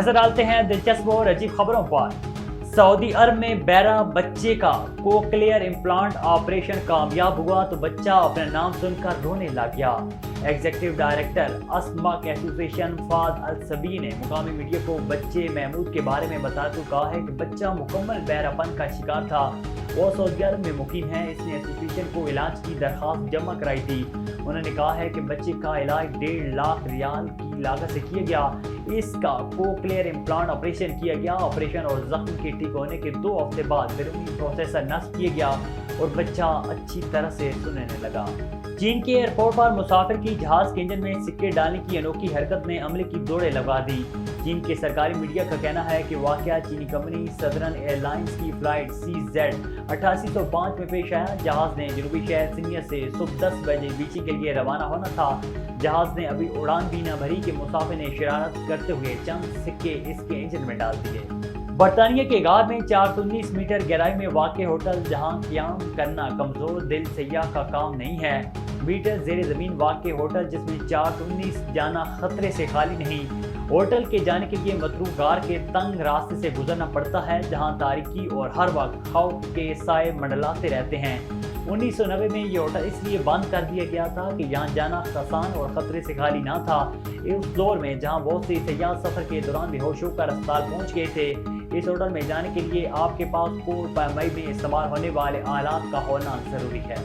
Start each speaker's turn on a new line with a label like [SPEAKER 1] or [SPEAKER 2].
[SPEAKER 1] नजर डालते हैं दिलचस्प और अजीब खबरों पर। सऊदी अरब में बहरा बच्चे का कोक्लियर इम्प्लांट ऑपरेशन कामयाब हुआ तो बच्चा अपना नाम सुनकर रोने लग गया। एग्जीक्यूटिव डायरेक्टर अस्माक एसोसिएशन फाद अल सभी ने मुकामी मीडिया को बच्चे महमूद के बारे में बताते हुए कहा है कि बच्चा मुकम्मल बहरापन का शिकार था। वो सऊदी अरब में मुकीम है। इसने एसोसिएशन को इलाज की दरख्वास्त जमा कराई थी। उन्होंने कहा है कि बच्चे का इलाज 1.5 लाख रियाल की लागत से किया गया। इसका कोक्लियर इम्प्लांट ऑपरेशन किया गया। ऑपरेशन और जख्म के ठीक होने के 2 हफ्ते बाद बैरूनी प्रोसेसर नस्ब किया गया और बच्चा अच्छी तरह से सुनने लगा। चीन के एयरपोर्ट पर मुसाफिर की जहाज के इंजन में सिक्के डालने की अनोखी हरकत ने अमले की दौड़े लगा दी। चीन के सरकारी मीडिया का कहना है कि वाकया चीनी कंपनी सदर्न एयरलाइंस की फ्लाइट CZ8805 में पेश आया। जहाज ने जनूबी शहर सिनिया से सुबह 10 बजे बीची के लिए रवाना होना था। जहाज ने अभी उड़ान भी न भरी कि मुसाफिर ने शरारत करते हुए चंद सिक्के इसके इंजन में डाल दिए। बरतानिया के गार में 419 मीटर गहराई में वाक़ होटल जहां क़याम करना कमज़ोर दिल सयाह का काम नहीं है। मीटर ज़ेरे ज़मीन वाक़ होटल जिसमें 419 जाना खतरे से खाली नहीं। होटल के जाने के लिए मतरूफ गार के तंग रास्ते से गुजरना पड़ता है जहां तारीकी और हर वक्त खौफ के साए मंडलाते रहते हैं। 1990 में ये होटल इसलिए बंद कर दिया गया था कि यहाँ जाना आसान और ख़तरे से खाली ना था। उस दौर में जहाँ बहुत सी सयाह सफ़र के दौरान बेहोश होकर अस्पताल पहुँच गए थे। इस होटल में जाने के लिए आपके पास कोर्ट पैमाई में इस्तेमाल होने वाले आलात का होना ज़रूरी है।